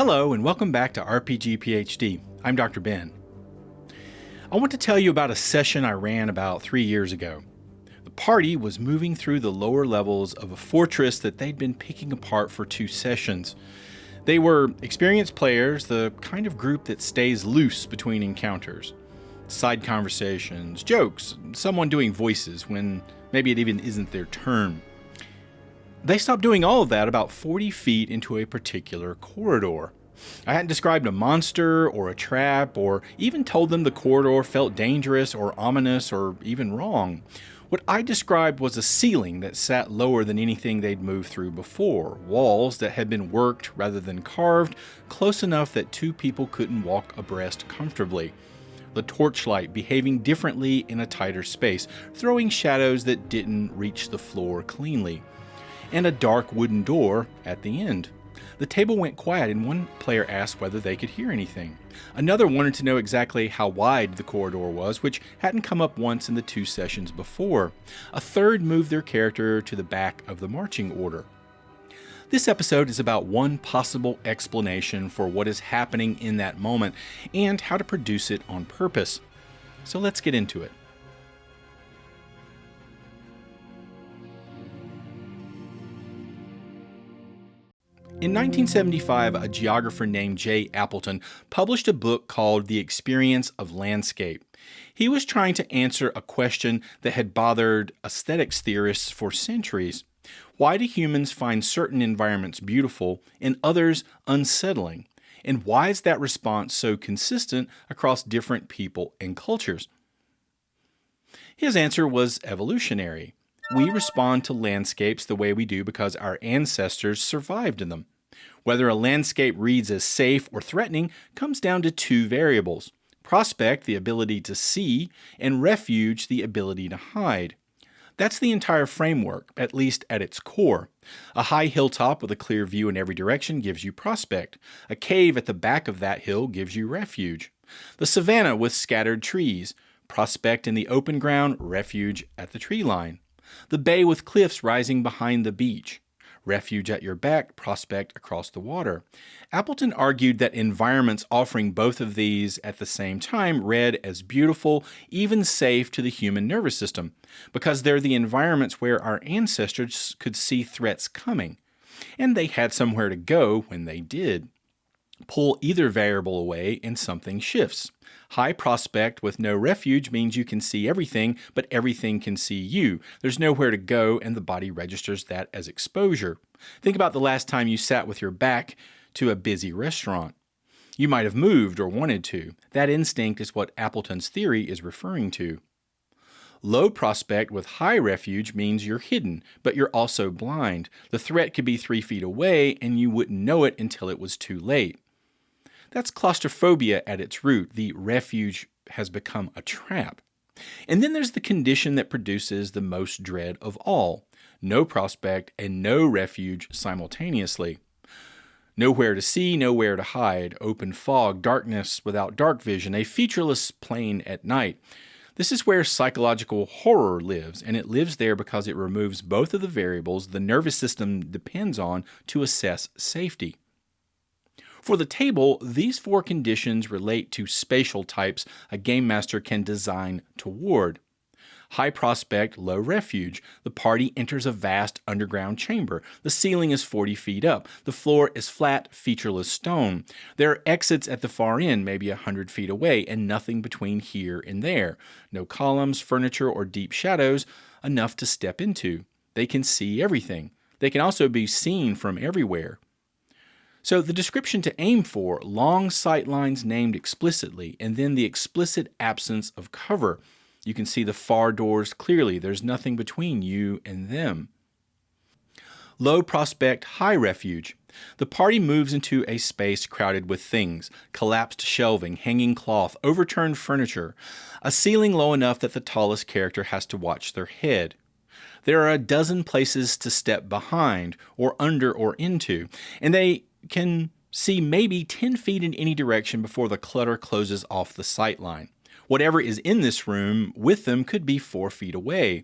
Hello and welcome back to RPG PhD. I'm Dr. Ben. I want to tell you about a session I ran about 3 years ago. The party was moving through the lower levels of a fortress that they'd been picking apart for 2 sessions. They were experienced players, the kind of group that stays loose between encounters. Side conversations, jokes, someone doing voices when maybe it even isn't their turn. They stopped doing all of that about 40 feet into a particular corridor. I hadn't described a monster or a trap or even told them the corridor felt dangerous or ominous or even wrong. What I described was a ceiling that sat lower than anything they'd moved through before, walls that had been worked rather than carved, close enough that 2 people couldn't walk abreast comfortably. The torchlight behaving differently in a tighter space, throwing shadows that didn't reach the floor cleanly. And a dark wooden door at the end. The table went quiet and one player asked whether they could hear anything. Another wanted to know exactly how wide the corridor was, which hadn't come up once in the 2 sessions before. A third moved their character to the back of the marching order. This episode is about one possible explanation for what is happening in that moment and how to produce it on purpose. So let's get into it. In 1975, a geographer named J. Appleton published a book called The Experience of Landscape. He was trying to answer a question that had bothered aesthetics theorists for centuries. Why do humans find certain environments beautiful and others unsettling? And why is that response so consistent across different people and cultures? His answer was evolutionary. We respond to landscapes the way we do because our ancestors survived in them. Whether a landscape reads as safe or threatening comes down to 2 variables: prospect, the ability to see, and refuge, the ability to hide. That's the entire framework, at least at its core. A high hilltop with a clear view in every direction gives you prospect. A cave at the back of that hill gives you refuge. The savanna with scattered trees, prospect in the open ground, refuge at the tree line. The bay with cliffs rising behind the beach. Refuge at your back, prospect across the water. Appleton argued that environments offering both of these at the same time read as beautiful, even safe to the human nervous system, because they're the environments where our ancestors could see threats coming, and they had somewhere to go when they did. Pull either variable away and something shifts. High prospect with no refuge means you can see everything, but everything can see you. There's nowhere to go, and the body registers that as exposure. Think about the last time you sat with your back to a busy restaurant. You might have moved or wanted to. That instinct is what Appleton's theory is referring to. Low prospect with high refuge means you're hidden, but you're also blind. The threat could be 3 feet away, and you wouldn't know it until it was too late. That's claustrophobia at its root. The refuge has become a trap. And then there's the condition that produces the most dread of all: no prospect and no refuge simultaneously. Nowhere to see, nowhere to hide, open fog, darkness without dark vision, a featureless plain at night. This is where psychological horror lives, and it lives there because it removes both of the variables the nervous system depends on to assess safety. For the table, these 4 conditions relate to spatial types a game master can design toward. High prospect, low refuge. The party enters a vast underground chamber. The ceiling is 40 feet up. The floor is flat, featureless stone. There are exits at the far end, maybe 100 feet away, and nothing between here and there. No columns, furniture, or deep shadows, enough to step into. They can see everything. They can also be seen from everywhere. So the description to aim for: long sight lines named explicitly, and then the explicit absence of cover. You can see the far doors clearly. There's nothing between you and them. Low prospect, high refuge. The party moves into a space crowded with things: collapsed shelving, hanging cloth, overturned furniture, a ceiling low enough that the tallest character has to watch their head. There are a dozen places to step behind, or under, or into, and they can see maybe 10 feet in any direction before the clutter closes off the sight line. Whatever is in this room with them could be 4 feet away.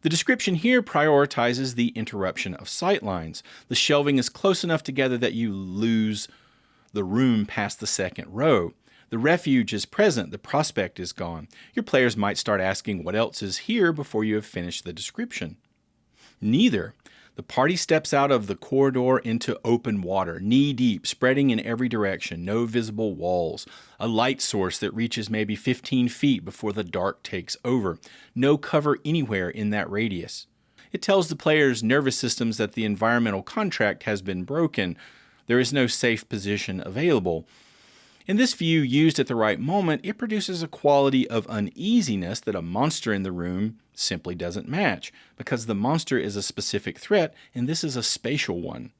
The description here prioritizes the interruption of sight lines. The shelving is close enough together that you lose the room past the second row. The refuge is present, the prospect is gone. Your players might start asking what else is here before you have finished the description. Neither. The party steps out of the corridor into open water, knee-deep, spreading in every direction, no visible walls, a light source that reaches maybe 15 feet before the dark takes over, no cover anywhere in that radius. It tells the players' nervous systems that the environmental contract has been broken. There is no safe position available. In this view, used at the right moment, it produces a quality of uneasiness that a monster in the room simply doesn't match, because the monster is a specific threat and this is a spatial one.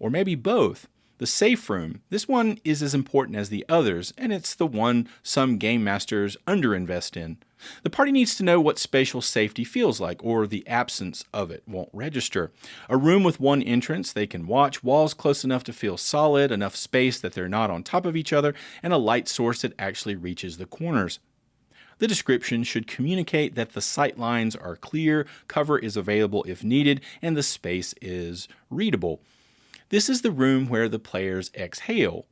Or maybe both. The safe room, this one is as important as the others, and it's the one some game masters underinvest in. The party needs to know what spatial safety feels like, or the absence of it won't register. A room with one entrance they can watch, walls close enough to feel solid, enough space that they're not on top of each other, and a light source that actually reaches the corners. The description should communicate that the sight lines are clear, cover is available if needed, and the space is readable. This is the room where the players exhale.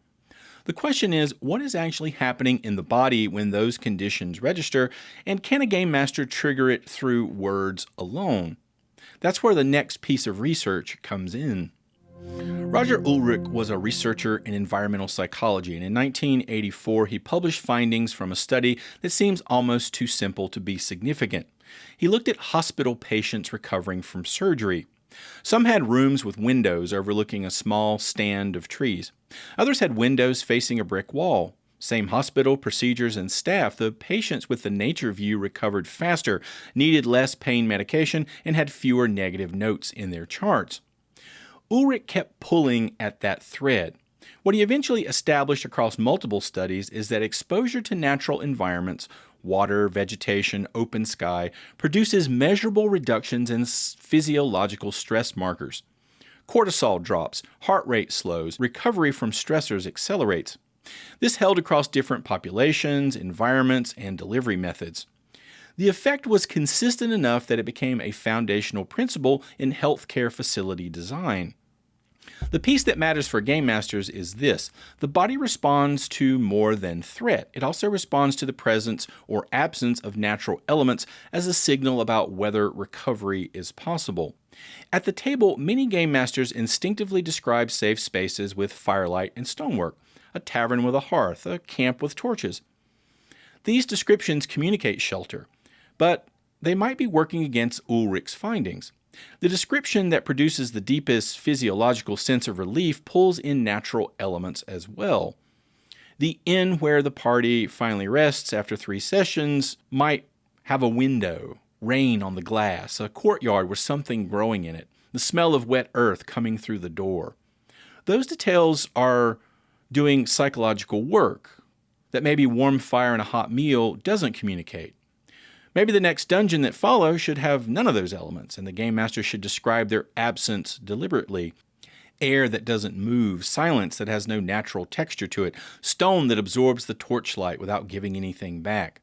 The question is, what is actually happening in the body when those conditions register, and can a game master trigger it through words alone? That's where the next piece of research comes in. Roger Ulrich was a researcher in environmental psychology, and in 1984 he published findings from a study that seems almost too simple to be significant. He looked at hospital patients recovering from surgery. Some had rooms with windows overlooking a small stand of trees. Others had windows facing a brick wall. Same hospital, procedures, and staff. The patients with the nature view recovered faster, needed less pain medication, and had fewer negative notes in their charts. Ulrich kept pulling at that thread. What he eventually established across multiple studies is that exposure to natural environments, water, vegetation, open sky, produces measurable reductions in physiological stress markers. Cortisol drops, heart rate slows, recovery from stressors accelerates. This held across different populations, environments, and delivery methods. The effect was consistent enough that it became a foundational principle in healthcare facility design. The piece that matters for game masters is this: the body responds to more than threat. It also responds to the presence or absence of natural elements as a signal about whether recovery is possible. At the table, many game masters instinctively describe safe spaces with firelight and stonework, a tavern with a hearth, a camp with torches. These descriptions communicate shelter, but they might be working against Ulrich's findings. The description that produces the deepest physiological sense of relief pulls in natural elements as well. The inn where the party finally rests after 3 sessions might have a window, rain on the glass, a courtyard with something growing in it, the smell of wet earth coming through the door. Those details are doing psychological work that maybe warm fire and a hot meal doesn't communicate. Maybe the next dungeon that follows should have none of those elements, and the game master should describe their absence deliberately. Air that doesn't move, silence that has no natural texture to it, stone that absorbs the torchlight without giving anything back.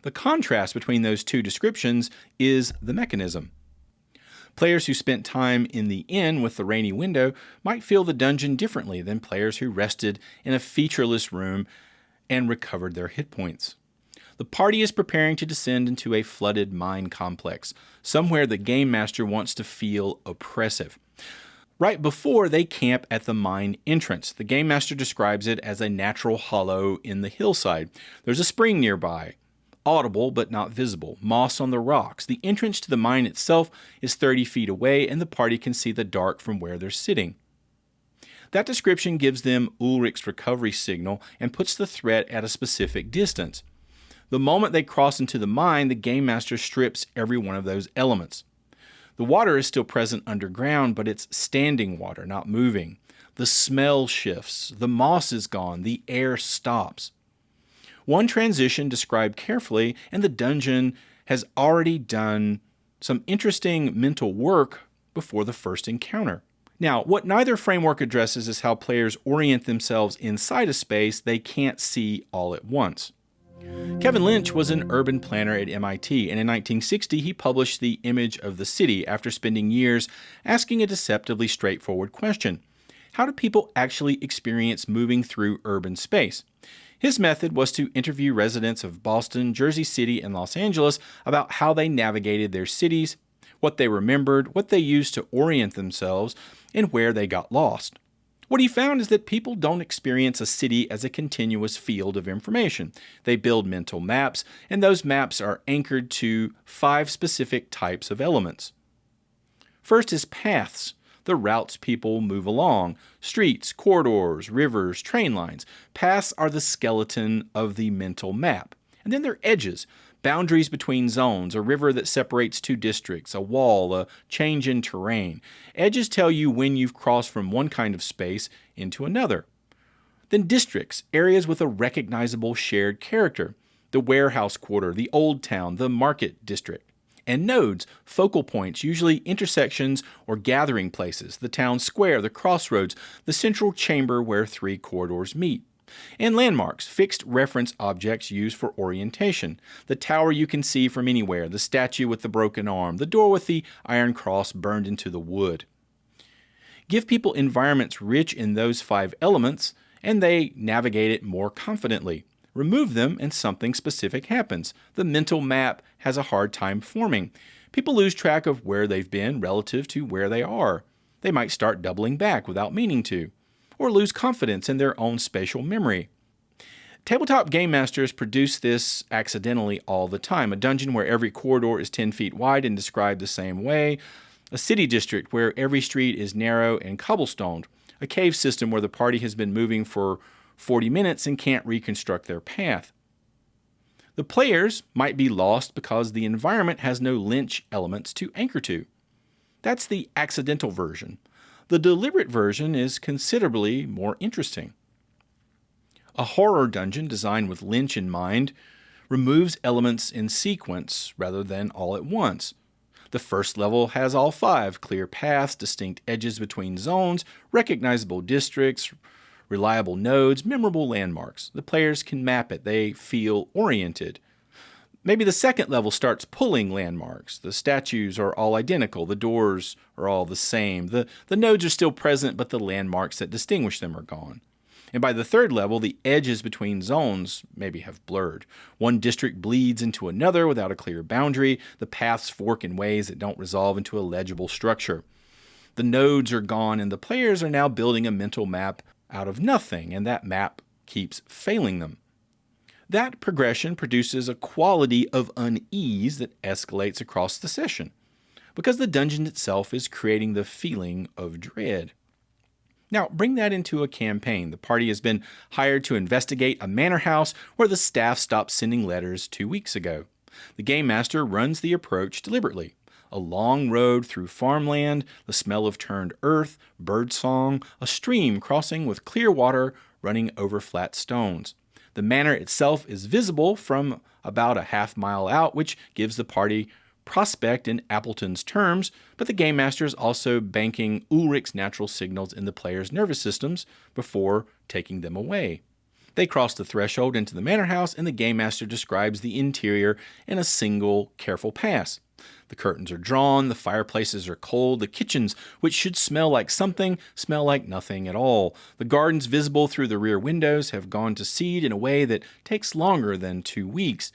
The contrast between those two descriptions is the mechanism. Players who spent time in the inn with the rainy window might feel the dungeon differently than players who rested in a featureless room and recovered their hit points. The party is preparing to descend into a flooded mine complex, somewhere the game master wants to feel oppressive. Right before they camp at the mine entrance, the game master describes it as a natural hollow in the hillside. There's a spring nearby, audible but not visible, moss on the rocks. The entrance to the mine itself is 30 feet away, and the party can see the dark from where they're sitting. That description gives them Ulrich's recovery signal and puts the threat at a specific distance. The moment they cross into the mine, the game master strips every one of those elements. The water is still present underground, but it's standing water, not moving. The smell shifts, the moss is gone, the air stops. One transition described carefully, and the dungeon has already done some interesting mental work before the first encounter. Now, what neither framework addresses is how players orient themselves inside a space they can't see all at once. Kevin Lynch was an urban planner at MIT, and in 1960 he published The Image of the City after spending years asking a deceptively straightforward question: How do people actually experience moving through urban space? His method was to interview residents of Boston, Jersey City, and Los Angeles about how they navigated their cities, what they remembered, what they used to orient themselves, and where they got lost. What he found is that people don't experience a city as a continuous field of information. They build mental maps, and those maps are anchored to 5 specific types of elements. First is paths, the routes people move along. Streets, corridors, rivers, train lines. Paths are the skeleton of the mental map. And then there are edges, boundaries between zones, a river that separates 2 districts, a wall, a change in terrain. Edges tell you when you've crossed from one kind of space into another. Then districts, areas with a recognizable shared character. The warehouse quarter, the old town, the market district. And nodes, focal points, usually intersections or gathering places, the town square, the crossroads, the central chamber where 3 corridors meet. And landmarks, fixed reference objects used for orientation. The tower you can see from anywhere, the statue with the broken arm, the door with the iron cross burned into the wood. Give people environments rich in those 5 elements, and they navigate it more confidently. Remove them, and something specific happens. The mental map has a hard time forming. People lose track of where they've been relative to where they are. They might start doubling back without meaning to, or lose confidence in their own spatial memory. Tabletop game masters produce this accidentally all the time. A dungeon where every corridor is 10 feet wide and described the same way. A city district where every street is narrow and cobblestoned. A cave system where the party has been moving for 40 minutes and can't reconstruct their path. The players might be lost because the environment has no Lynch elements to anchor to. That's the accidental version. The deliberate version is considerably more interesting. A horror dungeon designed with Lynch in mind removes elements in sequence rather than all at once. The first level has all 5, clear paths, distinct edges between zones, recognizable districts, reliable nodes, memorable landmarks. The players can map it. They feel oriented. Maybe the second level starts pulling landmarks. The statues are all identical. The doors are all the same. The nodes are still present, but the landmarks that distinguish them are gone. And by the third level, the edges between zones maybe have blurred. One district bleeds into another without a clear boundary. The paths fork in ways that don't resolve into a legible structure. The nodes are gone, and the players are now building a mental map out of nothing, and that map keeps failing them. That progression produces a quality of unease that escalates across the session, because the dungeon itself is creating the feeling of dread. Now, bring that into a campaign. The party has been hired to investigate a manor house where the staff stopped sending letters 2 weeks ago. The game master runs the approach deliberately. A long road through farmland, the smell of turned earth, birdsong, a stream crossing with clear water running over flat stones. The manor itself is visible from about a half-mile out, which gives the party prospect in Appleton's terms, but the game master is also banking Ulrich's natural signals in the players' nervous systems before taking them away. They cross the threshold into the manor house, and the game master describes the interior in a single, careful pass. The curtains are drawn, the fireplaces are cold, the kitchens, which should smell like something, smell like nothing at all. The gardens visible through the rear windows have gone to seed in a way that takes longer than 2 weeks.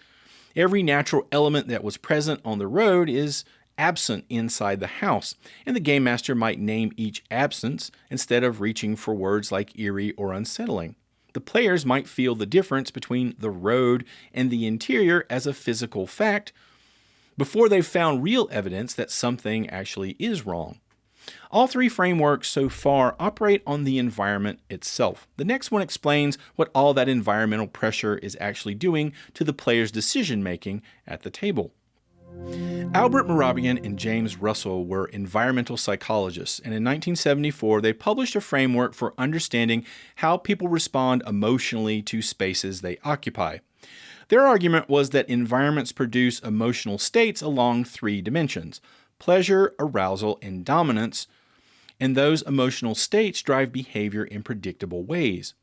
Every natural element that was present on the road is absent inside the house, and the game master might name each absence instead of reaching for words like eerie or unsettling. The players might feel the difference between the road and the interior as a physical fact before they've found real evidence that something actually is wrong. All 3 frameworks so far operate on the environment itself. The next one explains what all that environmental pressure is actually doing to the player's decision-making at the table. Albert Mehrabian and James Russell were environmental psychologists, and in 1974 they published a framework for understanding how people respond emotionally to spaces they occupy. Their argument was that environments produce emotional states along 3 dimensions: pleasure, arousal, and dominance, and those emotional states drive behavior in predictable ways.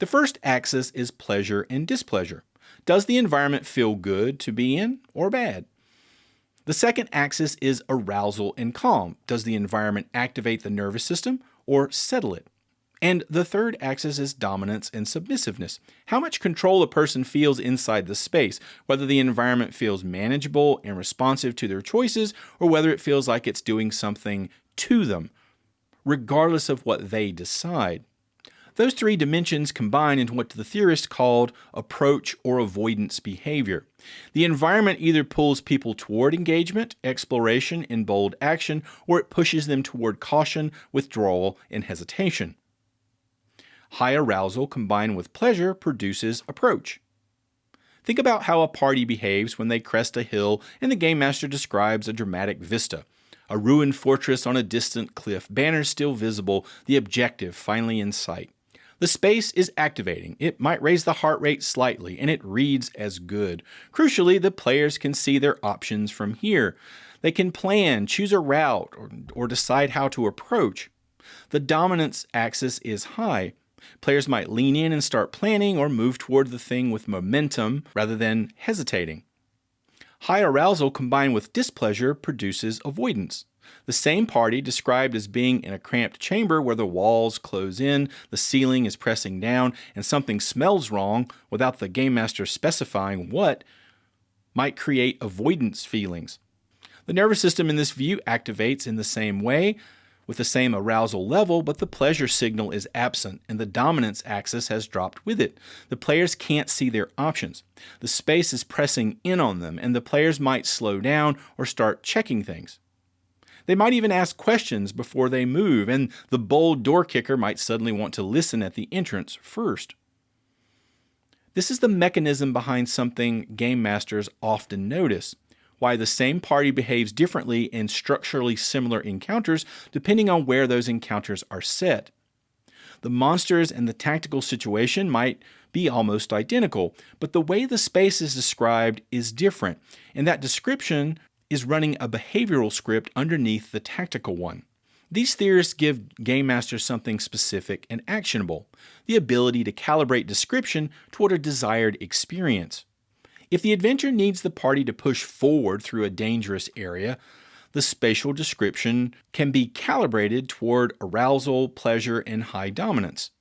The first axis is pleasure and displeasure. Does the environment feel good to be in or bad? The second axis is arousal and calm. Does the environment activate the nervous system or settle it? And the third axis is dominance and submissiveness. How much control a person feels inside the space, whether the environment feels manageable and responsive to their choices, or whether it feels like it's doing something to them, regardless of what they decide. Those three dimensions combine into what the theorists called approach or avoidance behavior. The environment either pulls people toward engagement, exploration, and bold action, or it pushes them toward caution, withdrawal, and hesitation. High arousal combined with pleasure produces approach. Think about how a party behaves when they crest a hill and the game master describes a dramatic vista. A ruined fortress on a distant cliff, banners still visible, the objective finally in sight. The space is activating. It might raise the heart rate slightly, and it reads as good. Crucially, the players can see their options from here. They can plan, choose a route, or decide how to approach. The dominance axis is high. Players might lean in and start planning or move toward the thing with momentum rather than hesitating. High arousal combined with displeasure produces avoidance. The same party described as being in a cramped chamber where the walls close in, the ceiling is pressing down, and something smells wrong without the game master specifying what, might create avoidance feelings. The nervous system in this view activates in the same way, with the same arousal level, but the pleasure signal is absent and the dominance axis has dropped with it. The players can't see their options. The space is pressing in on them, and the players might slow down or start checking things. They might even ask questions before they move, and the bold door kicker might suddenly want to listen at the entrance first. This is the mechanism behind something game masters often notice: why the same party behaves differently in structurally similar encounters depending on where those encounters are set. The monsters and the tactical situation might be almost identical, but the way the space is described is different, and that description is running a behavioral script underneath the tactical one. These theorists give game masters something specific and actionable: the ability to calibrate description toward a desired experience. If the adventure needs the party to push forward through a dangerous area, the spatial description can be calibrated toward arousal, pleasure, and high dominance.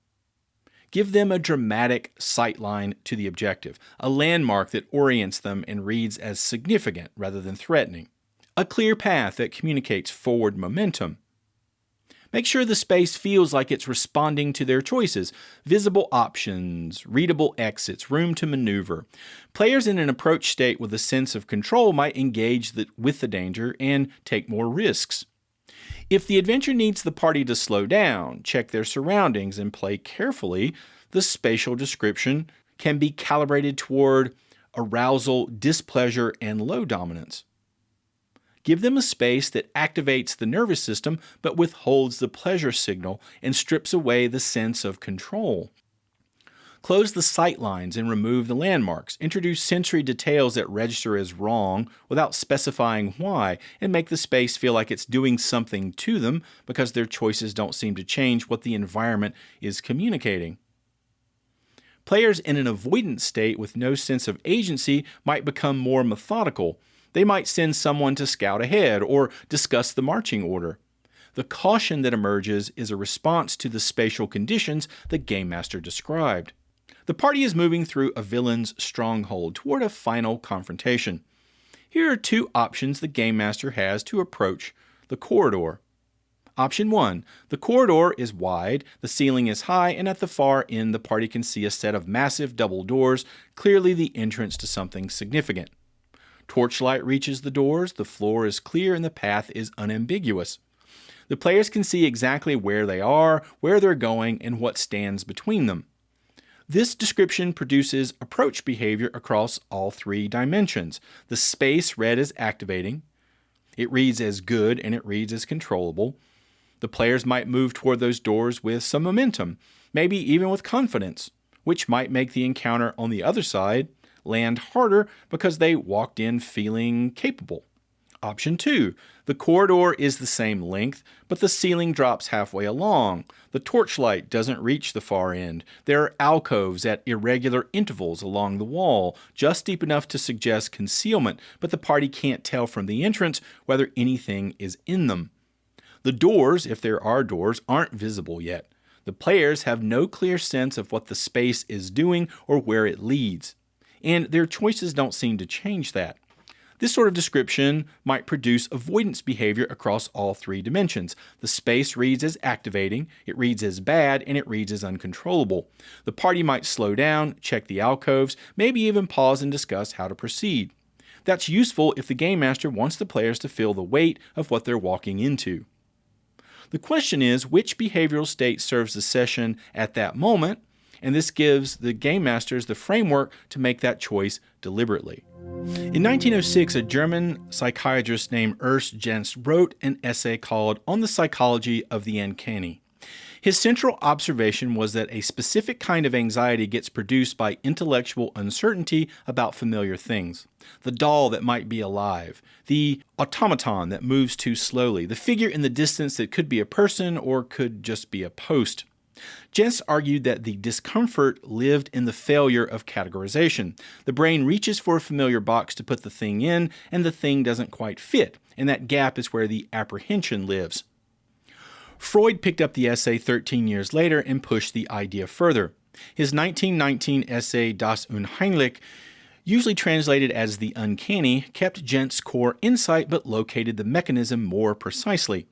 Give them a dramatic sightline to the objective, a landmark that orients them and reads as significant rather than threatening, a clear path that communicates forward momentum. Make sure the space feels like it's responding to their choices: visible options, readable exits, room to maneuver. Players in an approach state with a sense of control might engage with the danger and take more risks. If the adventure needs the party to slow down, check their surroundings, and play carefully, the spatial description can be calibrated toward arousal, displeasure, and low dominance. Give them a space that activates the nervous system but withholds the pleasure signal and strips away the sense of control. Close the sight lines and remove the landmarks. Introduce sensory details that register as wrong without specifying why, and make the space feel like it's doing something to them because their choices don't seem to change what the environment is communicating. Players in an avoidance state with no sense of agency might become more methodical. They might send someone to scout ahead or discuss the marching order. The caution that emerges is a response to the spatial conditions the game master described. The party is moving through a villain's stronghold toward a final confrontation. Here are two options the game master has to approach the corridor. Option 1. The corridor is wide, the ceiling is high, and at the far end the party can see a set of massive double doors, clearly the entrance to something significant. Torchlight reaches the doors, the floor is clear, and the path is unambiguous. The players can see exactly where they are, where they're going, and what stands between them. This description produces approach behavior across all three dimensions. The space read as activating, it reads as good, and it reads as controllable. The players might move toward those doors with some momentum, maybe even with confidence, which might make the encounter on the other side land harder because they walked in feeling capable. Option 2. The corridor is the same length, but the ceiling drops halfway along. The torchlight doesn't reach the far end. There are alcoves at irregular intervals along the wall, just deep enough to suggest concealment, but the party can't tell from the entrance whether anything is in them. The doors, if there are doors, aren't visible yet. The players have no clear sense of what the space is doing or where it leads, and their choices don't seem to change that. This sort of description might produce avoidance behavior across all three dimensions. The space reads as activating, it reads as bad, and it reads as uncontrollable. The party might slow down, check the alcoves, maybe even pause and discuss how to proceed. That's useful if the game master wants the players to feel the weight of what they're walking into. The question is, which behavioral state serves the session at that moment, and this gives the game masters the framework to make that choice deliberately. In 1906, a German psychiatrist named Ernst Jentz wrote an essay called On the Psychology of the Uncanny. His central observation was that a specific kind of anxiety gets produced by intellectual uncertainty about familiar things. The doll that might be alive, the automaton that moves too slowly, the figure in the distance that could be a person or could just be a post. Jentz argued that the discomfort lived in the failure of categorization. The brain reaches for a familiar box to put the thing in, and the thing doesn't quite fit, and that gap is where the apprehension lives. Freud picked up the essay 13 years later and pushed the idea further. His 1919 essay Das Unheimliche, usually translated as the uncanny, kept Jentz's core insight but located the mechanism more precisely.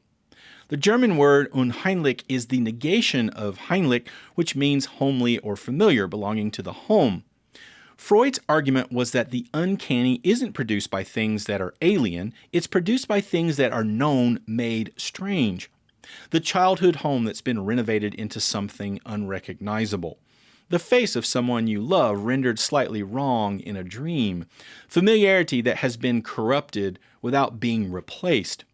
The German word unheimlich is the negation of heimlich, which means homely or familiar, belonging to the home. Freud's argument was that the uncanny isn't produced by things that are alien, it's produced by things that are known, made strange. The childhood home that's been renovated into something unrecognizable. The face of someone you love rendered slightly wrong in a dream. Familiarity that has been corrupted without being replaced.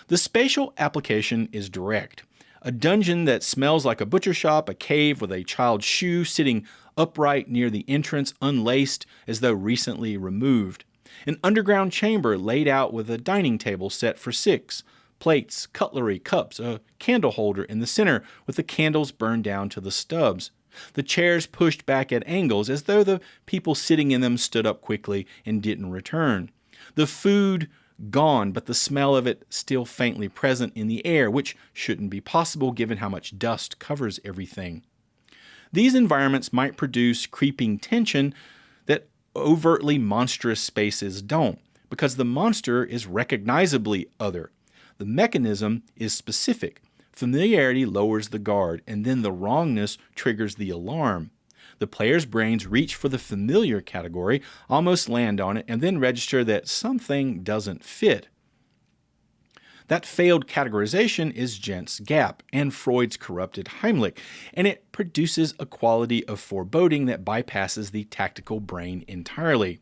The spatial application is direct. A dungeon that smells like a butcher shop, a cave with a child's shoe sitting upright near the entrance, unlaced as though recently removed. An underground chamber laid out with a dining table set for 6. Plates, cutlery, cups, a candle holder in the center with the candles burned down to the stubs. The chairs pushed back at angles as though the people sitting in them stood up quickly and didn't return. The food gone, but the smell of it still faintly present in the air, which shouldn't be possible given how much dust covers everything. These environments might produce creeping tension that overtly monstrous spaces don't, because the monster is recognizably other. The mechanism is specific. Familiarity lowers the guard, and then the wrongness triggers the alarm. The player's brains reach for the familiar category, almost land on it, and then register that something doesn't fit. That failed categorization is Jentz's gap and Freud's corrupted Heimlich, and it produces a quality of foreboding that bypasses the tactical brain entirely.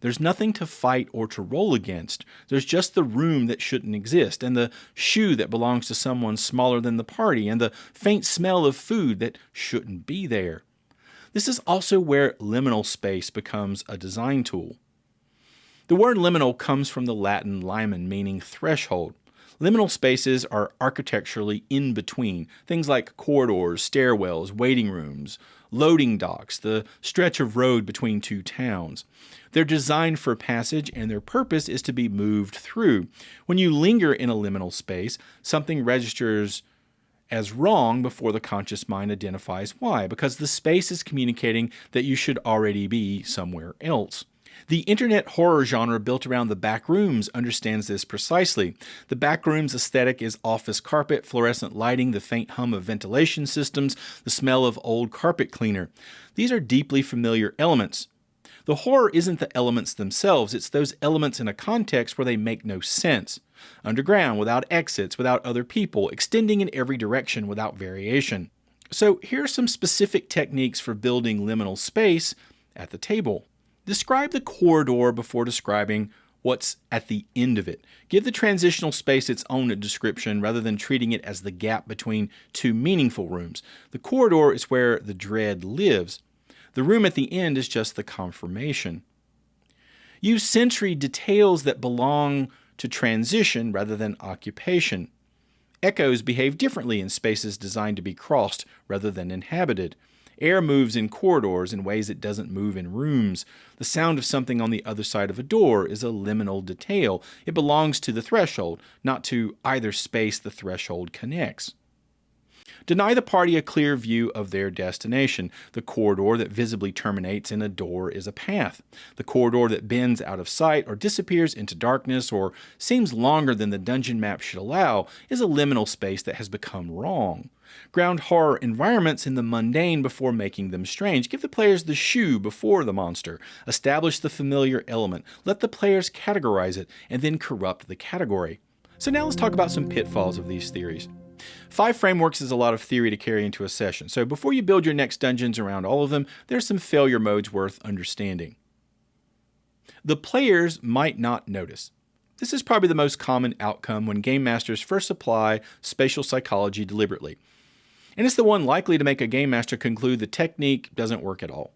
There's nothing to fight or to roll against. There's just the room that shouldn't exist, and the shoe that belongs to someone smaller than the party, and the faint smell of food that shouldn't be there. This is also where liminal space becomes a design tool. The word liminal comes from the Latin limen, meaning threshold. Liminal spaces are architecturally in between, things like corridors, stairwells, waiting rooms, loading docks, the stretch of road between two towns. They're designed for passage, and their purpose is to be moved through. When you linger in a liminal space, something registers as wrong before the conscious mind identifies why, because the space is communicating that you should already be somewhere else. The internet horror genre built around the back rooms understands this precisely. The back room's aesthetic is office carpet, fluorescent lighting, the faint hum of ventilation systems, the smell of old carpet cleaner. These are deeply familiar elements. The horror isn't the elements themselves, it's those elements in a context where they make no sense. Underground, without exits, without other people, extending in every direction without variation. So here are some specific techniques for building liminal space at the table. Describe the corridor before describing what's at the end of it. Give the transitional space its own description rather than treating it as the gap between two meaningful rooms. The corridor is where the dread lives. The room at the end is just the confirmation. Use sensory details that belong to transition rather than occupation. Echoes behave differently in spaces designed to be crossed rather than inhabited. Air moves in corridors in ways it doesn't move in rooms. The sound of something on the other side of a door is a liminal detail. It belongs to the threshold, not to either space the threshold connects. Deny the party a clear view of their destination. The corridor that visibly terminates in a door is a path. The corridor that bends out of sight or disappears into darkness or seems longer than the dungeon map should allow is a liminal space that has become wrong. Ground horror environments in the mundane before making them strange. Give the players the shoe before the monster. Establish the familiar element. Let the players categorize it and then corrupt the category. So now let's talk about some pitfalls of these theories. 5 frameworks is a lot of theory to carry into a session, so before you build your next dungeons around all of them, there's some failure modes worth understanding. The players might not notice. This is probably the most common outcome when game masters first apply spatial psychology deliberately. And it's the one likely to make a game master conclude the technique doesn't work at all.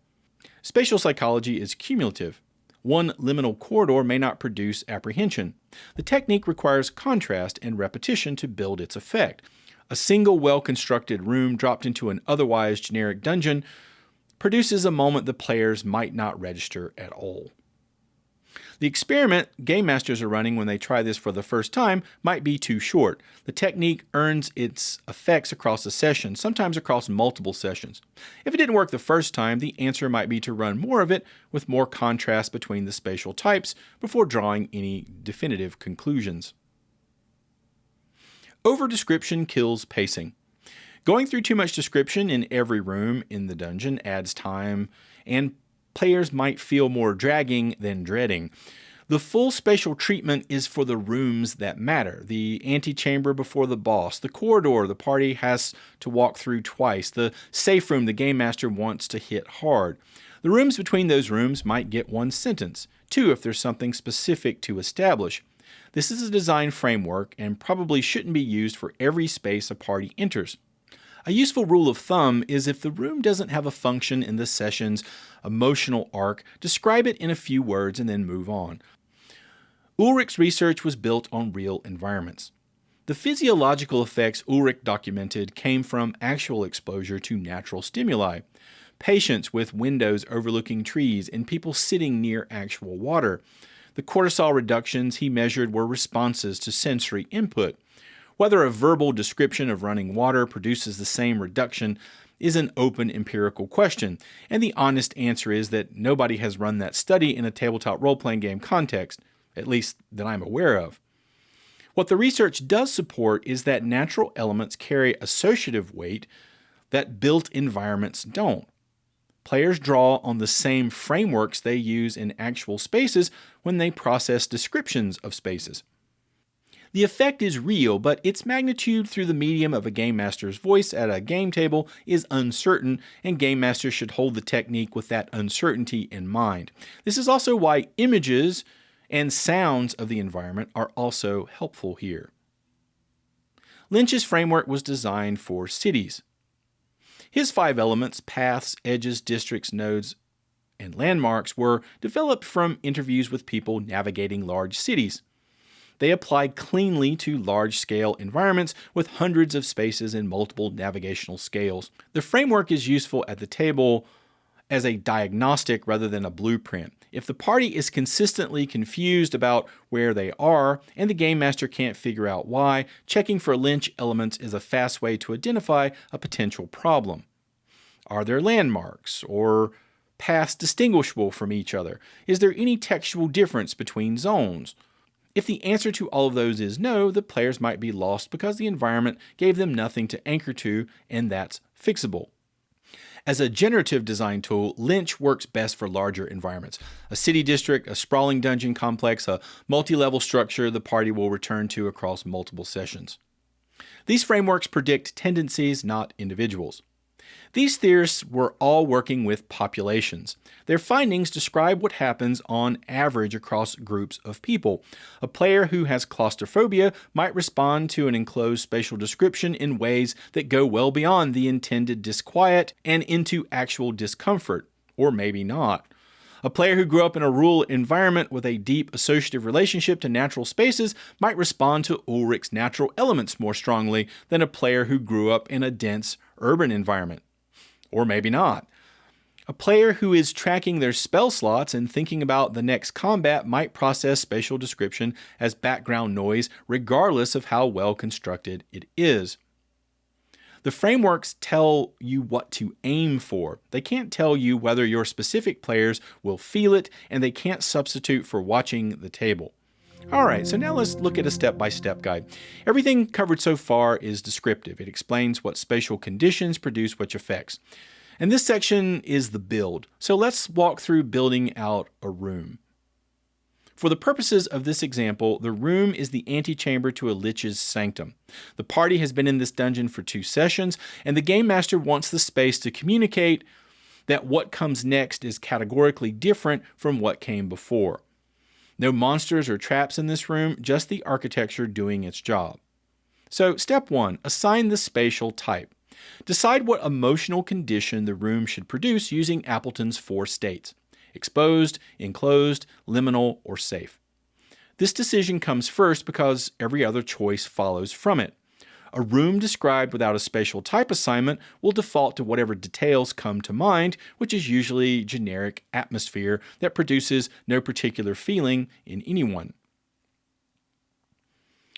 Spatial psychology is cumulative. One liminal corridor may not produce apprehension. The technique requires contrast and repetition to build its effect. A single well-constructed room dropped into an otherwise generic dungeon produces a moment the players might not register at all. The experiment game masters are running when they try this for the first time might be too short. The technique earns its effects across a session, sometimes across multiple sessions. If it didn't work the first time, the answer might be to run more of it with more contrast between the spatial types before drawing any definitive conclusions. Over-description kills pacing. Going through too much description in every room in the dungeon adds time, and players might feel more dragging than dreading. The full spatial treatment is for the rooms that matter. The antechamber before the boss, the corridor the party has to walk through twice, the safe room the game master wants to hit hard. The rooms between those rooms might get 1 sentence, 2 if there's something specific to establish. This is a design framework and probably shouldn't be used for every space a party enters. A useful rule of thumb is if the room doesn't have a function in the session's emotional arc, describe it in a few words and then move on. Ulrich's research was built on real environments. The physiological effects Ulrich documented came from actual exposure to natural stimuli. Patients with windows overlooking trees and people sitting near actual water. The cortisol reductions he measured were responses to sensory input. Whether a verbal description of running water produces the same reduction is an open empirical question, and the honest answer is that nobody has run that study in a tabletop role-playing game context, at least that I'm aware of. What the research does support is that natural elements carry associative weight that built environments don't. Players draw on the same frameworks they use in actual spaces when they process descriptions of spaces. The effect is real, but its magnitude through the medium of a game master's voice at a game table is uncertain, and game masters should hold the technique with that uncertainty in mind. This is also why images and sounds of the environment are also helpful here. Lynch's framework was designed for cities. His 5 elements, paths, edges, districts, nodes, and landmarks, were developed from interviews with people navigating large cities. They applied cleanly to large-scale environments with hundreds of spaces and multiple navigational scales. The framework is useful at the table as a diagnostic rather than a blueprint. If the party is consistently confused about where they are and the game master can't figure out why, checking for Lynch elements is a fast way to identify a potential problem. Are there landmarks or paths distinguishable from each other? Is there any textual difference between zones? If the answer to all of those is no, the players might be lost because the environment gave them nothing to anchor to, and that's fixable. As a generative design tool, Lynch works best for larger environments. A city district, a sprawling dungeon complex, a multi-level structure the party will return to across multiple sessions. These frameworks predict tendencies, not individuals. These theorists were all working with populations. Their findings describe what happens on average across groups of people. A player who has claustrophobia might respond to an enclosed spatial description in ways that go well beyond the intended disquiet and into actual discomfort, or maybe not. A player who grew up in a rural environment with a deep associative relationship to natural spaces might respond to Ulrich's natural elements more strongly than a player who grew up in a dense urban environment. Or maybe not. A player who is tracking their spell slots and thinking about the next combat might process spatial description as background noise regardless of how well constructed it is. The frameworks tell you what to aim for. They can't tell you whether your specific players will feel it, and they can't substitute for watching the table. Alright, so now let's look at a step-by-step guide. Everything covered so far is descriptive. It explains what spatial conditions produce which effects. And this section is the build. So let's walk through building out a room. For the purposes of this example, the room is the antechamber to a lich's sanctum. The party has been in this dungeon for 2 sessions, and the game master wants the space to communicate that what comes next is categorically different from what came before. No monsters or traps in this room, just the architecture doing its job. So, step 1, assign the spatial type. Decide what emotional condition the room should produce using Appleton's 4 states: exposed, enclosed, liminal, or safe. This decision comes first because every other choice follows from it. A room described without a spatial type assignment will default to whatever details come to mind, which is usually generic atmosphere that produces no particular feeling in anyone.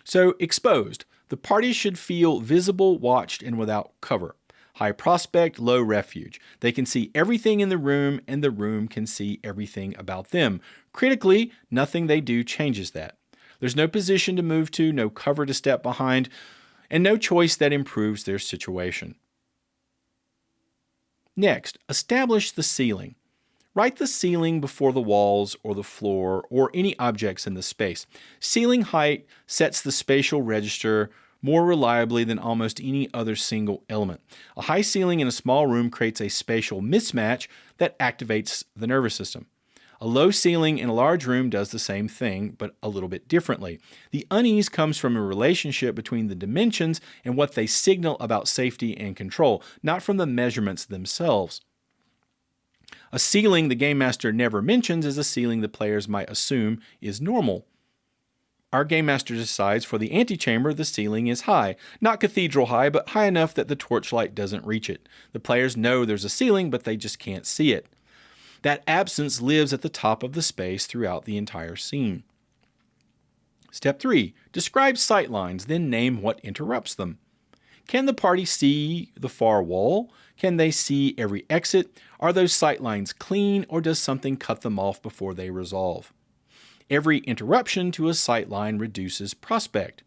So, exposed. The party should feel visible, watched, and without cover. High prospect, low refuge. They can see everything in the room, and the room can see everything about them. Critically, nothing they do changes that. There's no position to move to, no cover to step behind, and no choice that improves their situation. Next, establish the ceiling. Write the ceiling before the walls or the floor or any objects in the space. Ceiling height sets the spatial register more reliably than almost any other single element. A high ceiling in a small room creates a spatial mismatch that activates the nervous system. A low ceiling in a large room does the same thing, but a little bit differently. The unease comes from a relationship between the dimensions and what they signal about safety and control, not from the measurements themselves. A ceiling the game master never mentions is a ceiling the players might assume is normal. Our game master decides for the antechamber the ceiling is high. Not cathedral high, but high enough that the torchlight doesn't reach it. The players know there's a ceiling, but they just can't see it. That absence lives at the top of the space throughout the entire scene. Step 3. Describe sightlines, then name what interrupts them. Can the party see the far wall? Can they see every exit? Are those sightlines clean, or does something cut them off before they resolve? Every interruption to a sightline reduces prospect.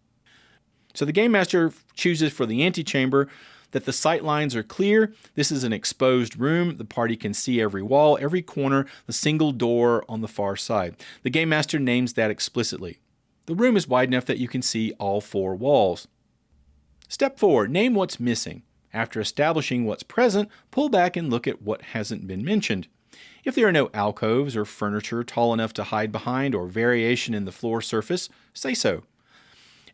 So the game master chooses for the antechamber that the sightlines are clear. This is an exposed room. The party can see every wall, every corner, the single door on the far side. The game master names that explicitly. The room is wide enough that you can see all 4 walls. Step 4, name what's missing. After establishing what's present, pull back and look at what hasn't been mentioned. If there are no alcoves or furniture tall enough to hide behind or variation in the floor surface, say so.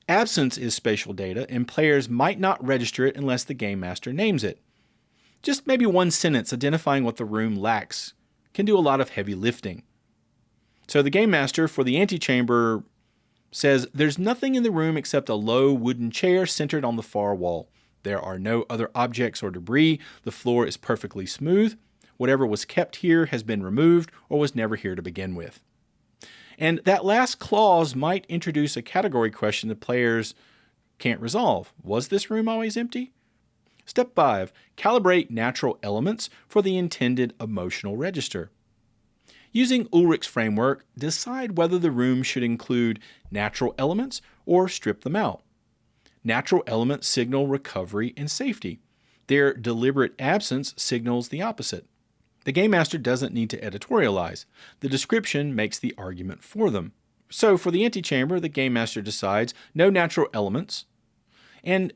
Absence is spatial data, and players might not register it unless the game master names it. Just maybe one sentence identifying what the room lacks can do a lot of heavy lifting. So the game master for the antechamber says there's nothing in the room except a low wooden chair centered on the far wall. There are no other objects or debris. The floor is perfectly smooth. Whatever was kept here has been removed or was never here to begin with. And that last clause might introduce a category question the players can't resolve. Was this room always empty? Step 5. Calibrate natural elements for the intended emotional register. Using Ulrich's framework, decide whether the room should include natural elements or strip them out. Natural elements signal recovery and safety. Their deliberate absence signals the opposite. The game master doesn't need to editorialize. The description makes the argument for them. So for the antechamber, the game master decides no natural elements, and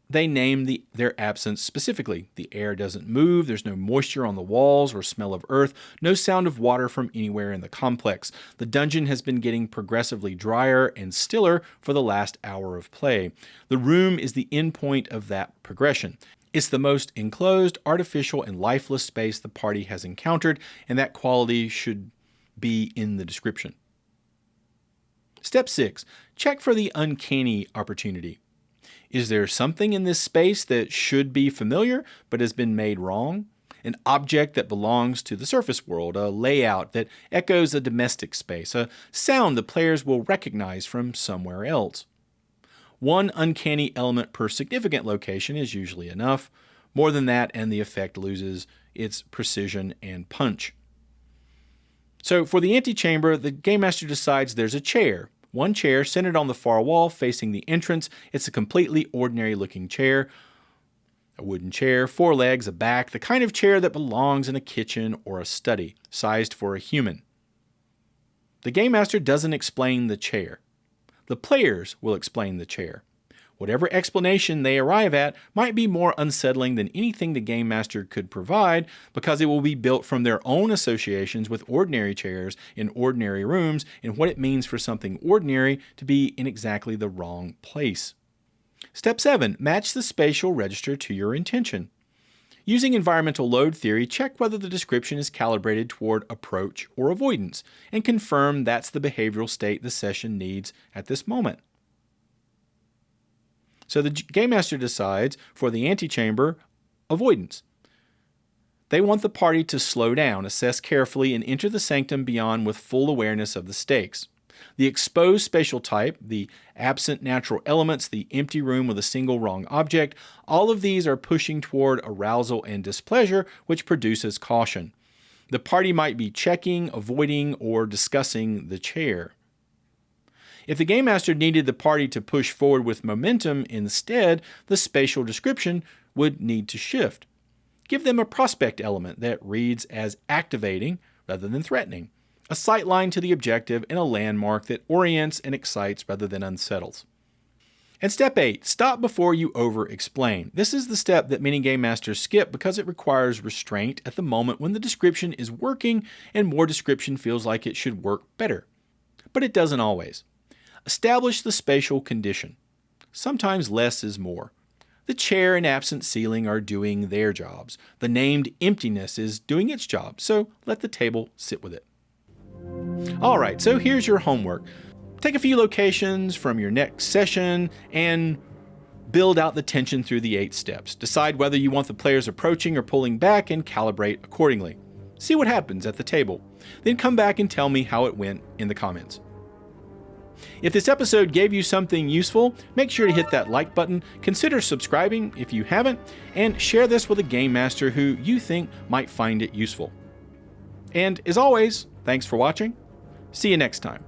they name their absence specifically. The air doesn't move, there's no moisture on the walls or smell of earth, no sound of water from anywhere in the complex. The dungeon has been getting progressively drier and stiller for the last hour of play. The room is the endpoint of that progression. It's the most enclosed, artificial, and lifeless space the party has encountered, and that quality should be in the description. Step 6. Check for the uncanny opportunity. Is there something in this space that should be familiar but has been made wrong? An object that belongs to the surface world, a layout that echoes a domestic space, a sound the players will recognize from somewhere else. One uncanny element per significant location is usually enough. More than that, and the effect loses its precision and punch. So for the antechamber, the Game Master decides there's a chair. One chair centered on the far wall facing the entrance. It's a completely ordinary looking chair. A wooden chair, 4 legs, a back, the kind of chair that belongs in a kitchen or a study, sized for a human. The Game Master doesn't explain the chair. The players will explain the chair. Whatever explanation they arrive at might be more unsettling than anything the Game Master could provide, because it will be built from their own associations with ordinary chairs in ordinary rooms and what it means for something ordinary to be in exactly the wrong place. Step 7. Match the spatial register to your intention. Using environmental load theory, check whether the description is calibrated toward approach or avoidance, and confirm that's the behavioral state the session needs at this moment. So the Game Master decides for the antechamber, avoidance. They want the party to slow down, assess carefully, and enter the sanctum beyond with full awareness of the stakes. The exposed spatial type, the absent natural elements, the empty room with a single wrong object, all of these are pushing toward arousal and displeasure, which produces caution. The party might be checking, avoiding, or discussing the chair. If the Game Master needed the party to push forward with momentum instead, the spatial description would need to shift. Give them a prospect element that reads as activating rather than threatening, a sightline to the objective, and a landmark that orients and excites rather than unsettles. And step 8, stop before you over-explain. This is the step that many Game Masters skip because it requires restraint at the moment when the description is working and more description feels like it should work better. But it doesn't always. Establish the spatial condition. Sometimes less is more. The chair and absent ceiling are doing their jobs. The named emptiness is doing its job, so let the table sit with it. Alright, so here's your homework. Take a few locations from your next session and build out the tension through the 8 steps. Decide whether you want the players approaching or pulling back and calibrate accordingly. See what happens at the table. Then come back and tell me how it went in the comments. If this episode gave you something useful, make sure to hit that like button, consider subscribing if you haven't, and share this with a Game Master who you think might find it useful. And as always, thanks for watching. See you next time.